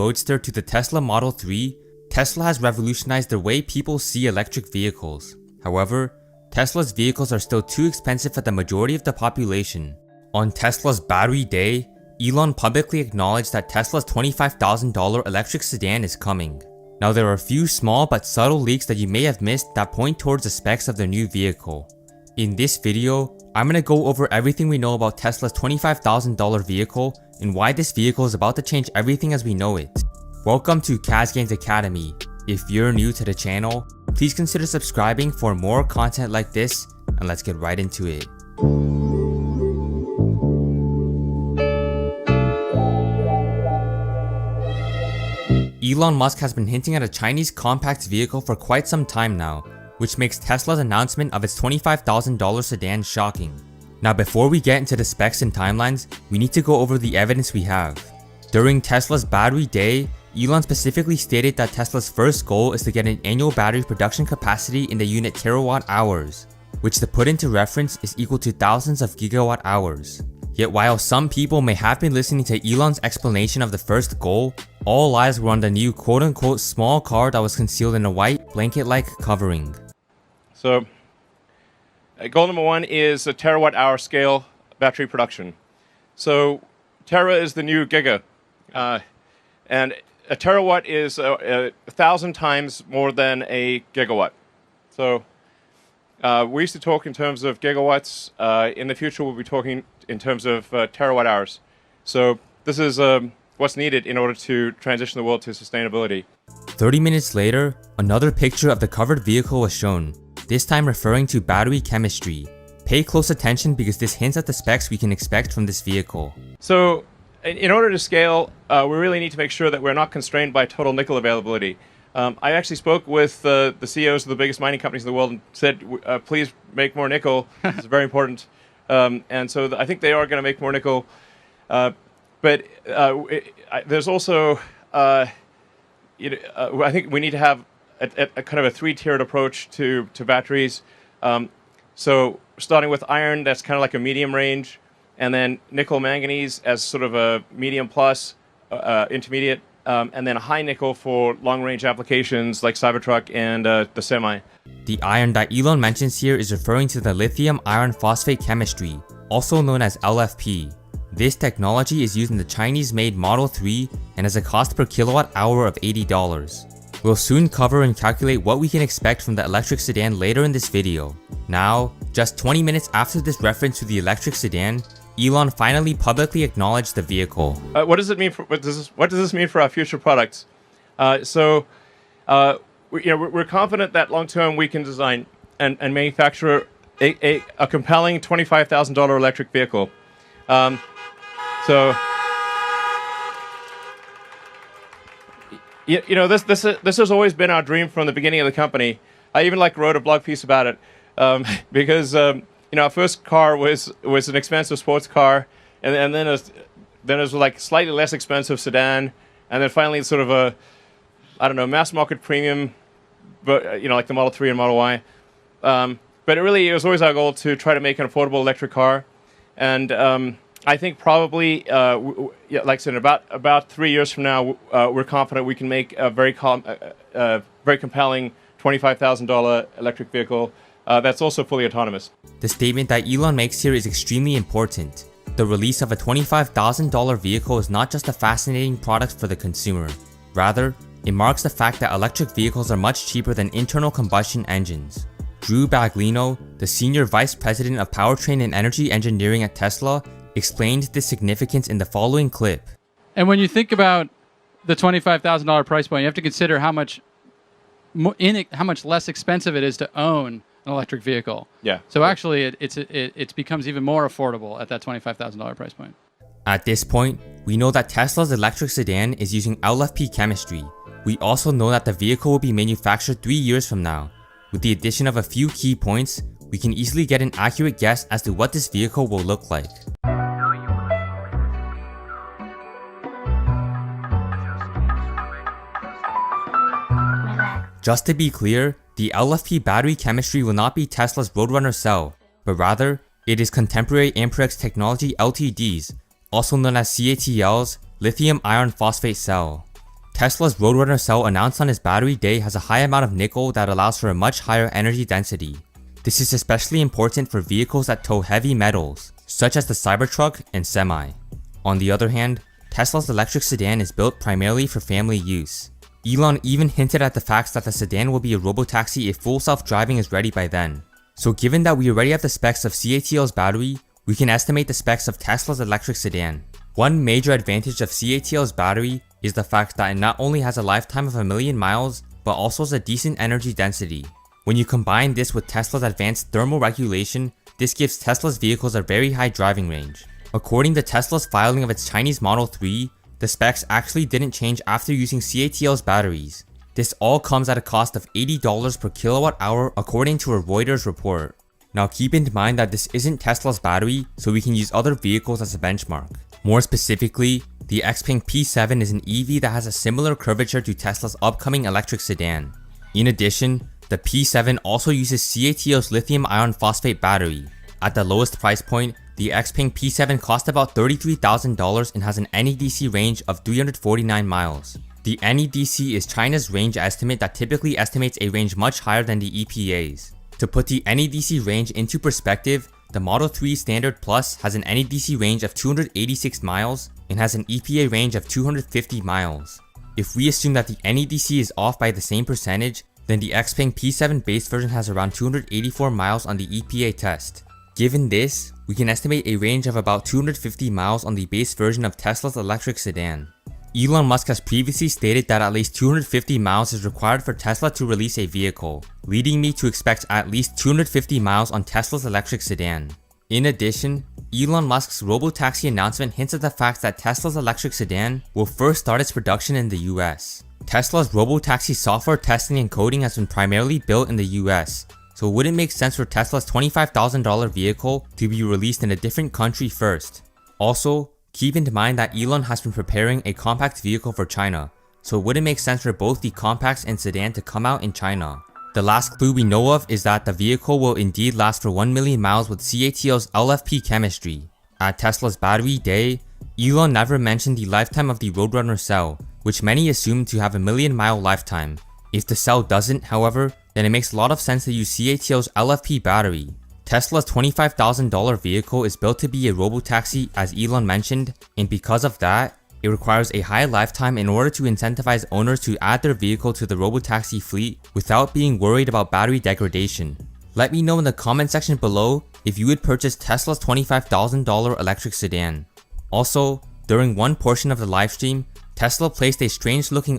Roadster to the Tesla Model 3, Tesla has revolutionized the way people see electric vehicles. However, Tesla's vehicles are still too expensive for the majority of the population. On Tesla's Battery Day, Elon publicly acknowledged that Tesla's $25,000 electric sedan is coming. Now there are a few small but subtle leaks that you may have missed that point towards the specs of their new vehicle. In this video, I'm going to go over everything we know about Tesla's $25,000 vehicle and why this vehicle is about to change everything as we know it. Welcome to Kaz Games Academy. If you're new to the channel, please consider subscribing for more content like this, and let's get right into it. Elon Musk has been hinting at a Chinese compact vehicle for quite some time now, which makes Tesla's announcement of its $25,000 sedan shocking. Now before we get into the specs and timelines, we need to go over the evidence we have. During Tesla's Battery Day, Elon specifically stated that Tesla's first goal is to get an annual battery production capacity in the unit terawatt hours, which to put into reference is equal to thousands of gigawatt hours. Yet while some people may have been listening to Elon's explanation of the first goal, all eyes were on the new quote-unquote small car that was concealed in a white blanket-like covering. So, goal number one is a terawatt hour scale battery production. So, tera is the new giga, and a terawatt is 1,000 times more than a gigawatt. So, we used to talk in terms of gigawatts. In the future, we'll be talking in terms of terawatt hours. So, this is what's needed in order to transition the world to sustainability. 30 minutes later, another picture of the covered vehicle was shown, this time referring to battery chemistry. Pay close attention because this hints at the specs we can expect from this vehicle. So, in order to scale, we really need to make sure that we're not constrained by total nickel availability. I actually spoke with the CEOs of the biggest mining companies in the world and said, please make more nickel. It's very important. And so I think they are going to make more nickel. But there's also, I think we need to have a kind of a three-tiered approach to batteries. So starting with iron, that's kind of like a medium range, and then nickel manganese as sort of a medium plus, intermediate, and then high nickel for long-range applications like Cybertruck and the semi. The iron that Elon mentions here is referring to the lithium iron phosphate chemistry, also known as LFP. This technology is used in the Chinese-made Model 3 and has a cost per kilowatt hour of $80. We'll soon cover and calculate what we can expect from the electric sedan later in this video. Now, just 20 minutes after this reference to the electric sedan, Elon finally publicly acknowledged the vehicle. What does it mean for what does this mean for our future products? We're confident that long term we can design and manufacture a compelling $25,000 electric vehicle. This has always been our dream from the beginning of the company. I even wrote a blog piece about it because our first car was an expensive sports car, and then it was like slightly less expensive sedan, and then finally sort of a mass market premium, but like the Model 3 and Model Y. But it was always our goal to try to make an affordable electric car, and I think probably, like I said, about 3 years from now, we're confident we can make a very compelling $25,000 electric vehicle that's also fully autonomous. The statement that Elon makes here is extremely important. The release of a $25,000 vehicle is not just a fascinating product for the consumer. Rather, it marks the fact that electric vehicles are much cheaper than internal combustion engines. Drew Baglino, the Senior Vice President of Powertrain and Energy Engineering at Tesla, explained the significance in the following clip. And when you think about the $25,000 price point, you have to consider how much less expensive it is to own an electric vehicle. Yeah. So actually, it becomes even more affordable at that $25,000 price point. At this point, we know that Tesla's electric sedan is using LFP chemistry. We also know that the vehicle will be manufactured 3 years from now. With the addition of a few key points, we can easily get an accurate guess as to what this vehicle will look like. Just to be clear, the LFP battery chemistry will not be Tesla's Roadrunner cell, but rather, it is contemporary Amperex technology LTDs, also known as CATL's lithium iron phosphate cell. Tesla's Roadrunner cell announced on its battery day has a high amount of nickel that allows for a much higher energy density. This is especially important for vehicles that tow heavy metals, such as the Cybertruck and Semi. On the other hand, Tesla's electric sedan is built primarily for family use. Elon even hinted at the fact that the sedan will be a robotaxi if full self-driving is ready by then. So given that we already have the specs of CATL's battery, we can estimate the specs of Tesla's electric sedan. One major advantage of CATL's battery is the fact that it not only has a lifetime of 1,000,000 miles, but also has a decent energy density. When you combine this with Tesla's advanced thermal regulation, this gives Tesla's vehicles a very high driving range. According to Tesla's filing of its Chinese Model 3, the specs actually didn't change after using CATL's batteries. This all comes at a cost of $80 per kilowatt hour according to a Reuters report. Now keep in mind that this isn't Tesla's battery, so we can use other vehicles as a benchmark. More specifically, the XPeng P7 is an EV that has a similar curvature to Tesla's upcoming electric sedan. In addition, the P7 also uses CATL's lithium iron phosphate battery. At the lowest price point, the XPeng P7 costs about $33,000 and has an NEDC range of 349 miles. The NEDC is China's range estimate that typically estimates a range much higher than the EPA's. To put the NEDC range into perspective, the Model 3 Standard Plus has an NEDC range of 286 miles and has an EPA range of 250 miles. If we assume that the NEDC is off by the same percentage, then the XPeng P7 base version has around 284 miles on the EPA test. Given this, we can estimate a range of about 250 miles on the base version of Tesla's electric sedan. Elon Musk has previously stated that at least 250 miles is required for Tesla to release a vehicle, leading me to expect at least 250 miles on Tesla's electric sedan. In addition, Elon Musk's robotaxi announcement hints at the fact that Tesla's electric sedan will first start its production in the US. Tesla's robotaxi software testing and coding has been primarily built in the US, so it wouldn't make sense for Tesla's $25,000 vehicle to be released in a different country first. Also, keep in mind that Elon has been preparing a compact vehicle for China, so it wouldn't make sense for both the compacts and sedan to come out in China. The last clue we know of is that the vehicle will indeed last for 1,000,000 miles with CATL's LFP chemistry. At Tesla's battery day, Elon never mentioned the lifetime of the Roadrunner cell, which many assume to have a 1,000,000-mile lifetime. If the cell doesn't, however, then it makes a lot of sense to use CATL's LFP battery. Tesla's $25,000 vehicle is built to be a robotaxi as Elon mentioned, and because of that, it requires a high lifetime in order to incentivize owners to add their vehicle to the robotaxi fleet without being worried about battery degradation. Let me know in the comment section below if you would purchase Tesla's $25,000 electric sedan. Also, during one portion of the livestream, Tesla placed a strange looking